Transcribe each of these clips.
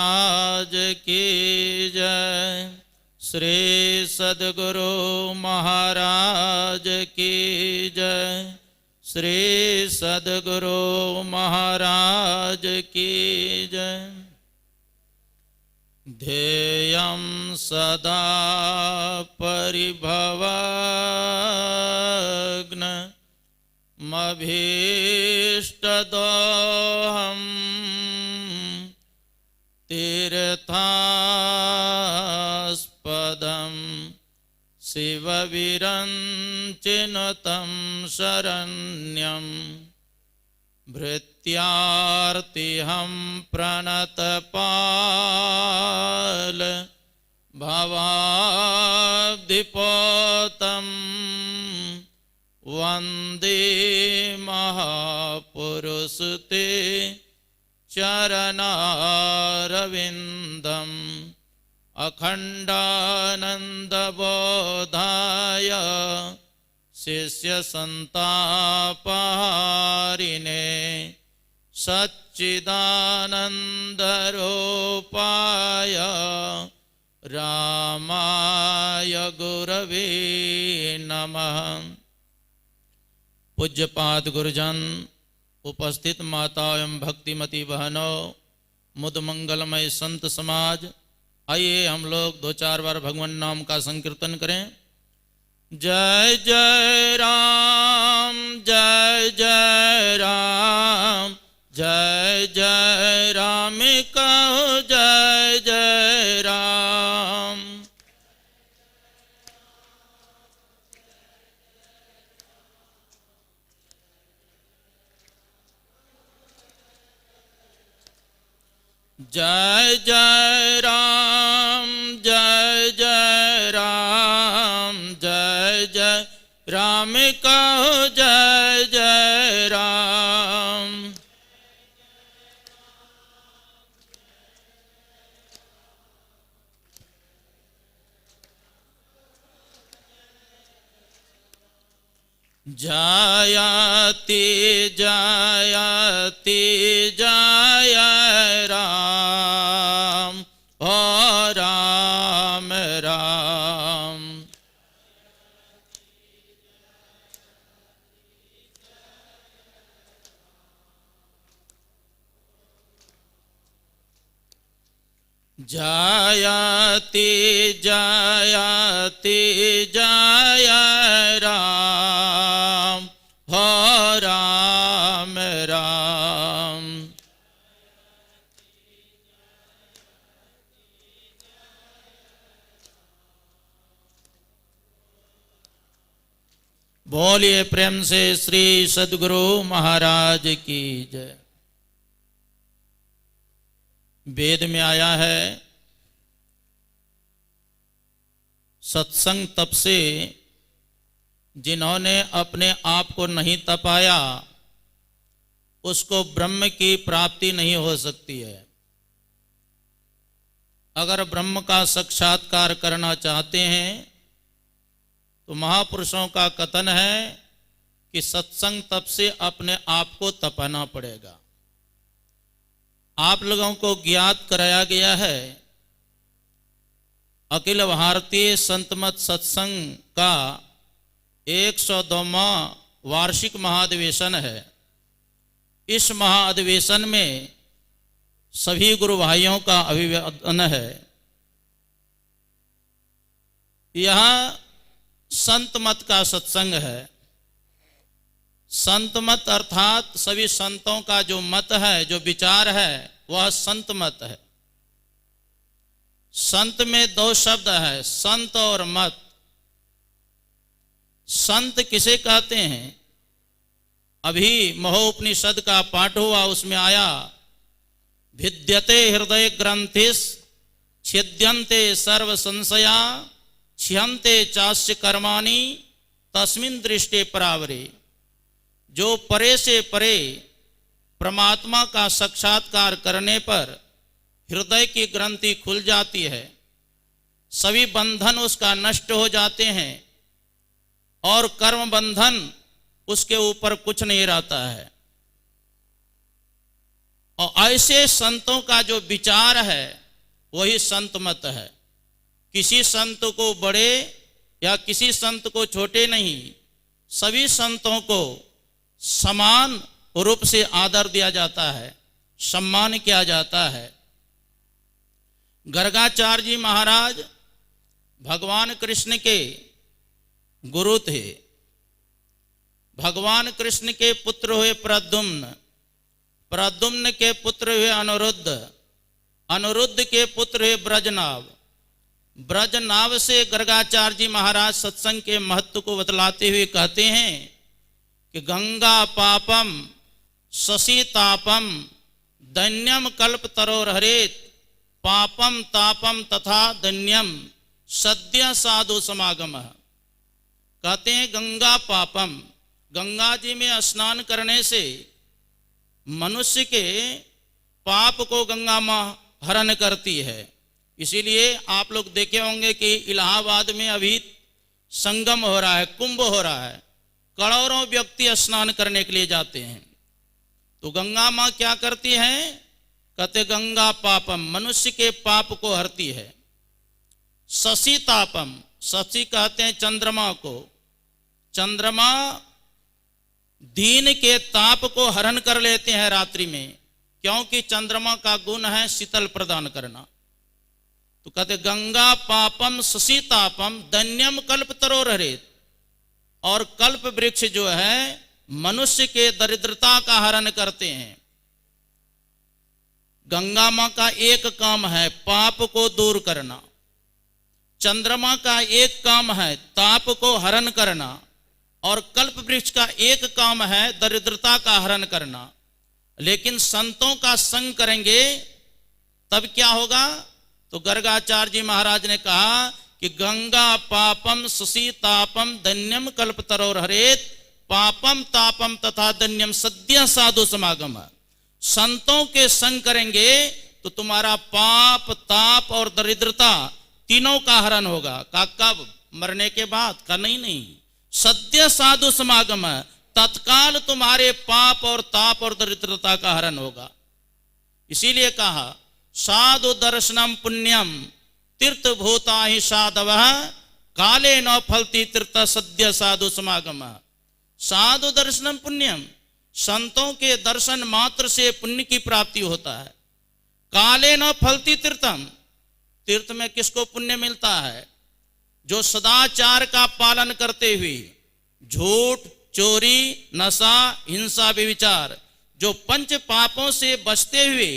आज की जय। श्री सद्गुरु महाराज की जय। श्री सद्गुरु महाराज की जय। ध्येयं सदा परिभवग्न मभीष्टदोहम् तीर्थास्पदं शिवविरञ्चिनुतं शरण्यं भृत्यार्तिहं प्रणतपाल भवाब्धिपोतं वन्दे महापुरुषते चरणारविन्दम् अखण्डानन्दबोधाय शिष्यसन्तापहारिणे सच्चिदानन्दरूपाय रामाय गुरवे नमः। पूज्यपाद गुरुजन, उपस्थित माता एवं भक्तिमती बहनों, मुद मंगलमय संत समाज, आइए हम लोग 2-4 बार भगवान नाम का संकीर्तन करें। जय जय राम, जय जय राम, जय जय राम कहो जय जय राम। जय जय राम, जय जय राम, जय जय राम कहो जय जय राम। जयति जयति जय राम, ओ राम राम। जयति जयति जय राम, हो राम राम। बोलिए प्रेम से श्री सद्गुरु महाराज की जय। वेद में आया है, सत्संग तप से जिन्होंने अपने आप को नहीं तपाया उसको ब्रह्म की प्राप्ति नहीं हो सकती है। अगर ब्रह्म का साक्षात्कार करना चाहते हैं तो महापुरुषों का कथन है कि सत्संग तप से अपने आप को तपाना पड़ेगा। आप लोगों को ज्ञात कराया गया है, अखिल भारतीय संतमत सत्संग का 102वां वार्षिक महाधिवेशन है। इस महाधिवेशन में सभी गुरु भाइयों का अभिवादन है। यह संत मत का सत्संग है। संत मत अर्थात सभी संतों का जो मत है, जो विचार है, वह संत मत है। संत में 2 शब्द है, संत और मत। संत किसे कहते हैं? अभी महोपनिषद का पाठ हुआ, उसमें आया भिद्यते हृदय ग्रंथिस छिद्यन्ते सर्व संशया छियन्ते चास्य कर्माणि तस्मिन् दृष्टे परावरे। जो परे से परे परमात्मा का साक्षात्कार करने पर हृदय की ग्रंथि खुल जाती है, सभी बंधन उसका नष्ट हो जाते हैं और कर्म बंधन उसके ऊपर कुछ नहीं रहता है। और ऐसे संतों का जो विचार है वही संत मत है। किसी संत को बड़े या किसी संत को छोटे नहीं, सभी संतों को समान रूप से आदर दिया जाता है, सम्मान किया जाता है। गर्गाचार्य जी महाराज भगवान कृष्ण के गुरु थे। भगवान कृष्ण के पुत्र हुए प्रद्युम्न, प्रद्युम्न के पुत्र हुए अनिरुद्ध, अनिरुद्ध के पुत्र हुए ब्रजनाभ, ब्रजनाभ से गर्गाचार्य जी महाराज सत्संग के महत्व को बतलाते हुए कहते हैं कि गंगा पापम शशि तापम दैन्यम कल्प तरोर हरेत पापम तापम तथा दैन्यम सद्य साधु समागम। कहते हैं गंगा पापम, गंगा जी में स्नान करने से मनुष्य के पाप को गंगा माँ हरण करती है। इसीलिए आप लोग देखे होंगे कि इलाहाबाद में अभी संगम हो रहा है, कुंभ हो रहा है, करोड़ों व्यक्ति स्नान करने के लिए जाते हैं। तो गंगा माँ क्या करती हैं? कहते गंगा पापम, मनुष्य के पाप को हरती है। शशि तापम, शशि कहते हैं चंद्रमा को, चंद्रमा दिन के ताप को हरण कर लेते हैं रात्रि में, क्योंकि चंद्रमा का गुण है शीतल प्रदान करना। तो कहते गंगा पापम शशि तापम दैन्यम कल्प तरोर हरेत, और कल्प वृक्ष जो है मनुष्य के दरिद्रता का हरण करते हैं। गंगा माँ का एक काम है पाप को दूर करना, चंद्रमा का एक काम है ताप को हरण करना, और कल्प वृक्ष का एक काम है दरिद्रता का हरण करना। लेकिन संतों का संग करेंगे तब क्या होगा? तो गर्गाचार्य जी महाराज ने कहा कि गंगा पापम शशि तापम दैन्यम कल्प तरोर हरेत पापम तापम तथा दैन्यम सद्य साधु समागम। संतों के संग करेंगे तो तुम्हारा पाप ताप और दरिद्रता तीनों का हरण होगा। का कब? मरने के बाद? का नहीं, सद्य साधु समागम, तत्काल तुम्हारे पाप और ताप और दरिद्रता का हरण होगा। इसीलिए कहा साधु दर्शनम पुण्यम तीर्थ भूता ही साधव काले न फलती तीर्थ सद्य साधु समागम। साधु दर्शनम पुण्यम, संतों के दर्शन मात्र से पुण्य की प्राप्ति होता है। काले न फलती तीर्थम, तीर्थ में किसको पुण्य मिलता है? जो सदाचार का पालन करते हुए झूठ चोरी नशा हिंसा व्यभिचार जो पंच पापों से बचते हुए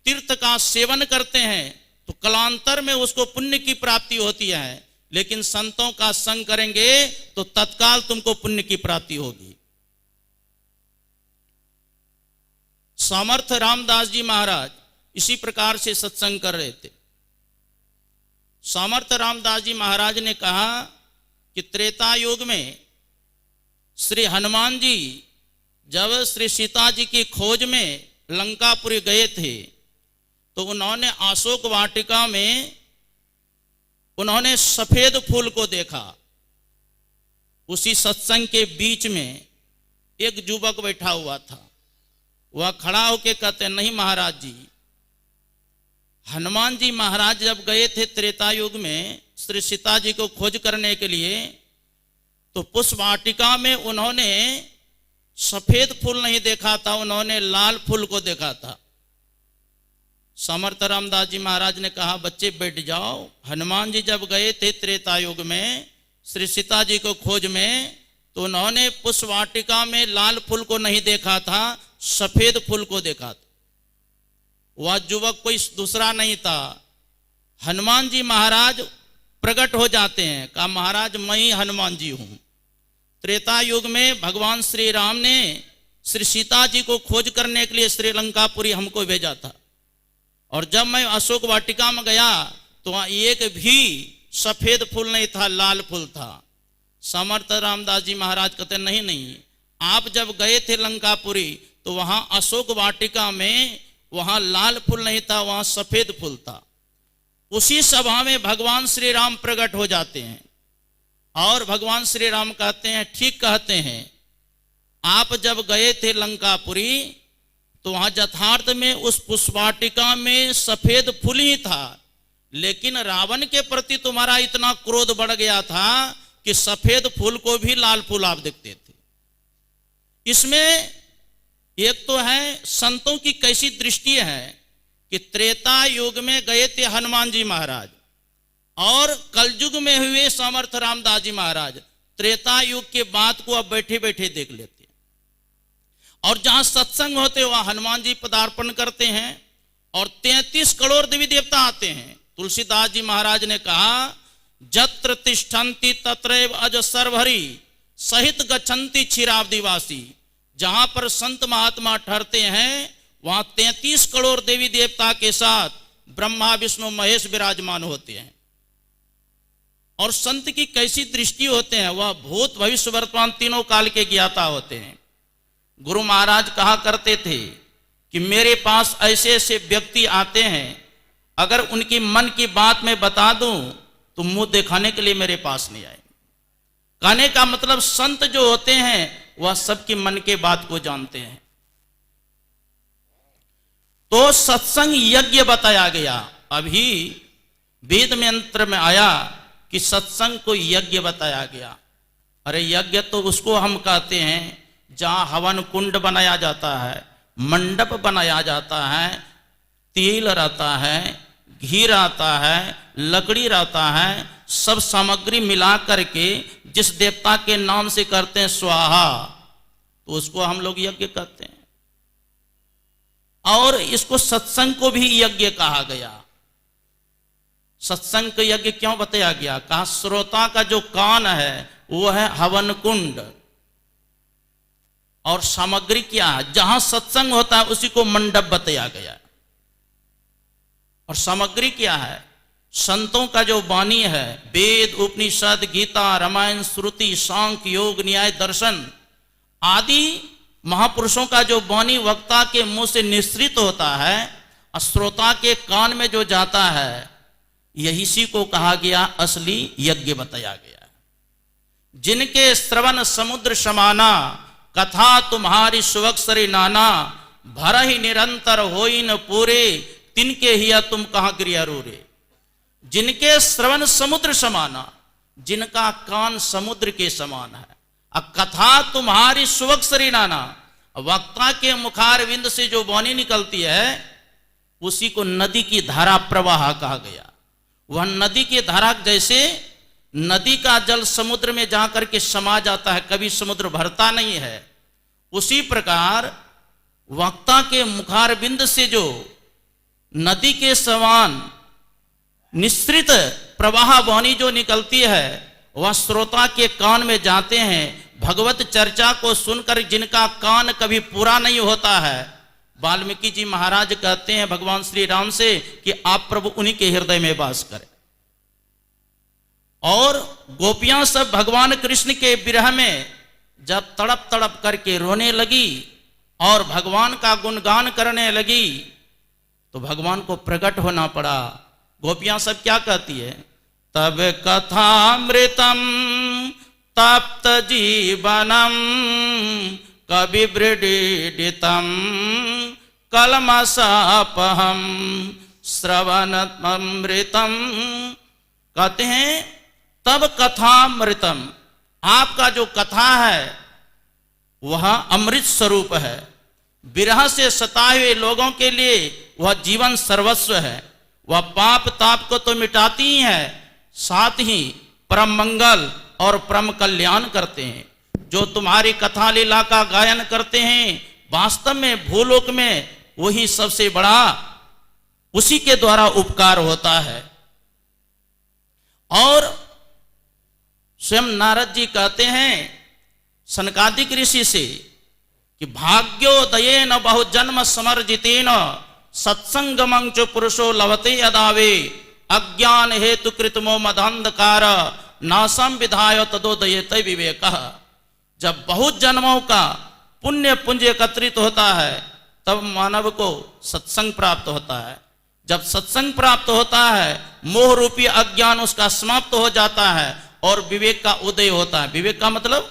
तीर्थ का सेवन करते हैं तो कलांतर में उसको पुण्य की प्राप्ति होती है। लेकिन संतों का संग करेंगे तो तत्काल तुमको पुण्य की प्राप्ति होगी। सामर्थ रामदास जी महाराज इसी प्रकार से सत्संग कर रहे थे। सामर्थ रामदास जी महाराज ने कहा कि त्रेता युग में श्री हनुमान जी जब श्री सीता जी की खोज में लंकापुरी गए थे तो उन्होंने अशोक वाटिका में उन्होंने सफेद फूल को देखा। उसी सत्संग के बीच में एक युवक बैठा हुआ था। वह खड़ा होकर कहते नहीं महाराज जी, हनुमान जी महाराज जब गए थे त्रेता युग में श्री सीता जी को खोज करने के लिए तो पुष्प वाटिका में उन्होंने सफेद फूल नहीं देखा था, उन्होंने लाल फूल को देखा था। समर्थ रामदास जी महाराज ने कहा बच्चे बैठ जाओ, हनुमान जी जब गए थे त्रेता युग में श्री सीता जी को खोज में तो उन्होंने पुष्प वाटिका में लाल फूल को नहीं देखा था, सफेद फूल को देखा था। वह युवक कोई दूसरा नहीं था, हनुमान जी महाराज प्रकट हो जाते हैं। कहा महाराज मैं ही हनुमान जी हूं। त्रेता युग में भगवान श्री राम ने श्री सीता जी को खोज करने के लिए श्रीलंकापुरी हमको भेजा था, और जब मैं अशोक वाटिका में गया तो वहां एक भी सफेद फूल नहीं था, लाल फूल था। समर्थ रामदास जी महाराज कहते नहीं, आप जब गए थे लंकापुरी तो वहां अशोक वाटिका में वहां लाल फूल नहीं था, वहां सफेद फूल था। उसी सभा में भगवान श्री राम प्रकट हो जाते हैं और भगवान श्री राम कहते हैं ठीक कहते हैं, आप जब गए थे लंकापुरी तो वहां यथार्थ में उस पुष्पवाटिका में सफेद फूल ही था, लेकिन रावण के प्रति तुम्हारा इतना क्रोध बढ़ गया था कि सफेद फूल को भी लाल फूल आप देखते थे। इसमें एक तो है संतों की कैसी दृष्टि है कि त्रेता युग में गए थे हनुमान जी महाराज और कलयुग में हुए समर्थ रामदास जी महाराज, त्रेता युग के बात को अब बैठे बैठे देख लेते। और जहां सत्संग होते वहां हनुमान जी पदार्पण करते हैं और 33 करोड़ देवी देवता आते हैं। तुलसीदास जी महाराज ने कहा, जत्र तिष्ठन्ति तत्रैव अज सर्वहरि सहित गच्छन्ति क्षीराब्दिवासी। जहां पर संत महात्मा ठहरते हैं वहां 33 करोड़ देवी देवता के साथ ब्रह्मा विष्णु महेश विराजमान होते हैं। और संत की कैसी दृष्टि होते हैं, वह भूत भविष्य वर्तमान तीनों काल के ज्ञाता होते हैं। गुरु महाराज कहा करते थे कि मेरे पास ऐसे ऐसे व्यक्ति आते हैं, अगर उनकी मन की बात मैं बता दूं तो मुंह दिखाने के लिए मेरे पास नहीं आए। कहने का मतलब संत जो होते हैं वह सबकी मन के बात को जानते हैं। तो सत्संग यज्ञ बताया गया। अभी वेद मंत्र में आया कि सत्संग को यज्ञ बताया गया। अरे यज्ञ तो उसको हम कहते हैं जहां हवन कुंड बनाया जाता है, मंडप बनाया जाता है, तेल रहता है, घी रहता है, लकड़ी रहता है, सब सामग्री मिला करके जिस देवता के नाम से करते हैं स्वाहा, तो उसको हम लोग यज्ञ कहते हैं। और इसको सत्संग को भी यज्ञ कहा गया। सत्संग को यज्ञ क्यों बताया गया? कहा श्रोता का जो कान है वो है हवन कुंड, और सामग्री क्या है? जहां सत्संग होता है उसी को मंडप बताया गया। और सामग्री क्या है? संतों का जो वाणी है, वेद उपनिषद गीता रामायण श्रुति सांख्य योग न्याय दर्शन आदि महापुरुषों का जो वाणी वक्ता के मुंह से निश्रित होता है और श्रोता के कान में जो जाता है, यही सी को कहा गया असली यज्ञ बताया गया। जिनके श्रवण समुद्र समाना कथा तुम्हारी सुवक्सरी नाना, भर ही निरंतर होई न पूरे तिनके हिया तुम कहां गिरियारू रे। जिनके श्रवण समुद्र समाना, जिनका कान समुद्र के समान है, अब कथा तुम्हारी सुवक्सरी नाना, वक्ता के मुखारविंद से जो वाणी निकलती है उसी को नदी की धारा प्रवाह कहा गया। वह नदी की धारा, जैसे नदी का जल समुद्र में जाकर के समा जाता है, कभी समुद्र भरता नहीं है, उसी प्रकार वक्ता के मुखारबिंद से जो नदी के समान निश्रित प्रवाह वाणी जो निकलती है वह श्रोता के कान में जाते हैं। भगवत चर्चा को सुनकर जिनका कान कभी पूरा नहीं होता है, वाल्मीकि जी महाराज कहते हैं भगवान श्री राम से कि आप प्रभु उन्हीं के हृदय में वास करें। और गोपियां सब भगवान कृष्ण के विरह में जब तड़प तड़प करके रोने लगी और भगवान का गुणगान करने लगी तो भगवान को प्रकट होना पड़ा। गोपियां सब क्या कहती है? तब कथामृतम तप्त जीवनम कवि वृडितम कलमसापहम श्रवणमृतम। कहते हैं तब कथामृतम, आपका जो कथा है वह अमृत स्वरूप है। विरह से सताए हुए लोगों के लिए वह जीवन सर्वस्व है। वह पाप ताप को तो मिटाती ही है, साथ ही परम मंगल और परम कल्याण करते हैं। जो तुम्हारी कथा लीला का गायन करते हैं वास्तव में भूलोक में वही सबसे बड़ा, उसी के द्वारा उपकार होता है। और स्वयं नारद जी कहते हैं सनकादिक ऋषि से कि भाग्योदयेन बहुजन्म समर्जितेन सत्संगमं च पुरुषो लभते यदावे अज्ञान हेतु कृतमो मदांधकार नासम विधाय तदोदयते विवेकः। जब बहुत जन्मों का पुण्य पुंज एकत्रित होता है तब मानव को सत्संग प्राप्त होता है। जब सत्संग प्राप्त होता है मोह रूपी अज्ञान उसका समाप्त हो जाता है और विवेक का उदय होता है। विवेक का मतलब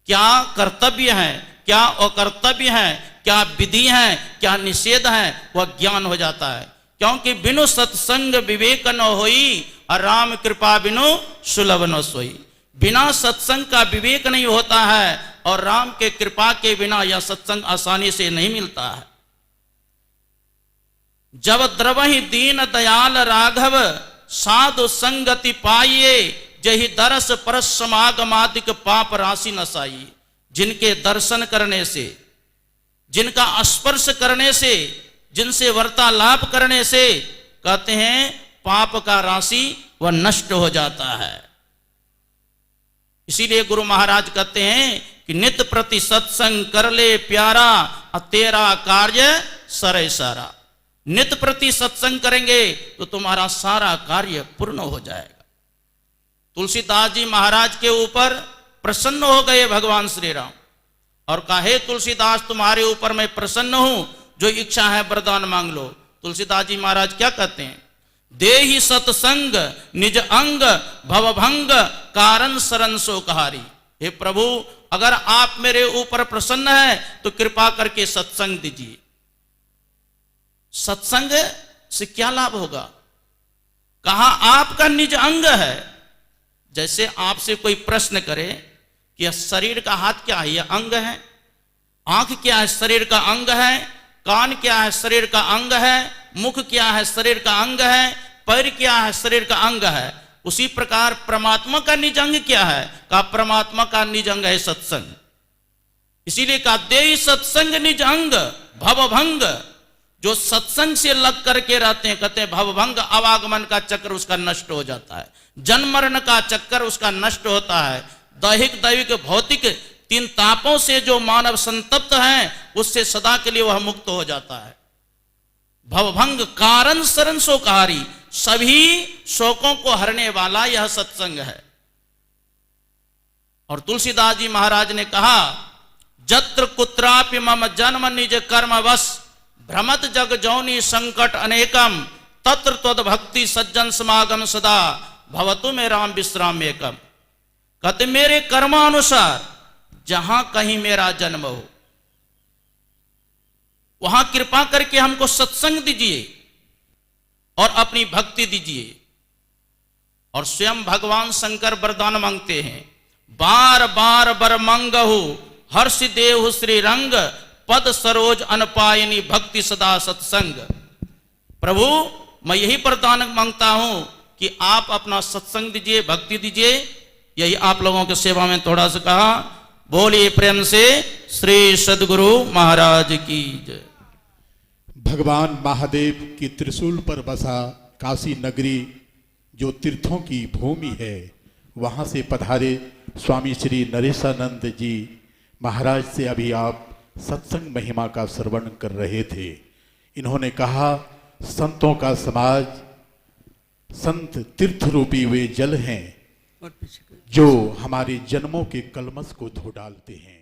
क्या कर्तव्य है, क्या अकर्तव्य है, क्या विधि है, क्या निषेध है, वह ज्ञान हो जाता है। क्योंकि बिनु सत्संग विवेक न होई, और राम कृपा बिनु सुलभ न सोई। बिना सत्संग का विवेक नहीं होता है, और राम के कृपा के बिना यह सत्संग आसानी से नहीं मिलता है। जब द्रवहि दीन दयाल राघव, साधु संगति पाइये, जहि दरस परस समागमादिक पाप राशि नसाई। जिनके दर्शन करने से, जिनका स्पर्श करने से, जिनसे वार्तालाप करने से, कहते हैं पाप का राशि वह नष्ट हो जाता है। इसीलिए गुरु महाराज कहते हैं कि नित प्रति सत्संग कर ले प्यारा, तेरा कार्य सरे सारा। नित प्रति सत्संग करेंगे तो तुम्हारा सारा कार्य पूर्ण हो जाएगा। तुलसीदास जी महाराज के ऊपर प्रसन्न हो गए भगवान श्री राम, और कहे तुलसीदास तुम्हारे ऊपर मैं प्रसन्न हूं, जो इच्छा है वरदान मांग लो। तुलसीदास जी महाराज क्या कहते हैं? देहि सत्संग निज अंग, भवभंग कारण शरण सो कहारी। हे प्रभु, अगर आप मेरे ऊपर प्रसन्न है तो कृपा करके सत्संग दीजिए। सत्संग से क्या लाभ होगा? कहा आपका निज अंग है। जैसे आपसे कोई प्रश्न करे कि यह शरीर का हाथ क्या है, यह अंग है। आंख क्या है, शरीर का अंग है। कान क्या है, शरीर का अंग है। मुख क्या है, शरीर का अंग है। पैर क्या है, शरीर का अंग है। उसी प्रकार परमात्मा का निज अंग क्या है? कहा परमात्मा का निज अंग है सत्संग। इसीलिए कहा देहि सत्संग निज अंग, भवभंग। जो सत्संग से लग करके रहते हैं, कहते हैं भवभंग, आवागमन का चक्र उसका नष्ट हो जाता है। जन्म मरण का चक्कर उसका नष्ट होता है। दैहिक दैविक भौतिक तीन तापों से जो मानव संतप्त है, उससे सदा के लिए वह मुक्त हो जाता है। भवभंग कारण शरण शोकहारी, सभी शोकों को हरने वाला यह सत्संग है। और तुलसीदास जी महाराज ने कहा, जत्र कुत्रापि मम जन्म निज कर्म वश, भ्रमत जग जौनी संकट अनेकम, तत्र त्वद भक्ति सज्जन समागम सदा, भवतु में राम विश्राम एकम। कहते मेरे कर्मानुसार जहां कहीं मेरा जन्म हो, वहां कृपा करके हमको सत्संग दीजिए और अपनी भक्ति दीजिए। और स्वयं भगवान शंकर वरदान मांगते हैं, बार बार बर मंगहु हर्ष देहु श्री रंग, पद सरोज अनपायनी भक्ति सदा सत्संग। प्रभु मैं यही वरदान मांगता हूं कि आप अपना सत्संग दीजिए, भक्ति दीजिए। यही आप लोगों की सेवा में थोड़ा सा कहा। बोलिए प्रेम से श्री सद्गुरु महाराज की जय। भगवान महादेव की त्रिशूल पर बसा काशी नगरी, जो तीर्थों की भूमि है, वहां से पधारे स्वामी श्री नरेशानंद जी महाराज से अभी आप सत्संग महिमा का श्रवण कर रहे थे। इन्होंने कहा, संतों का समाज, संत तीर्थ रूपी वे जल हैं जो हमारे जन्मों के कलमश को धो डालते हैं।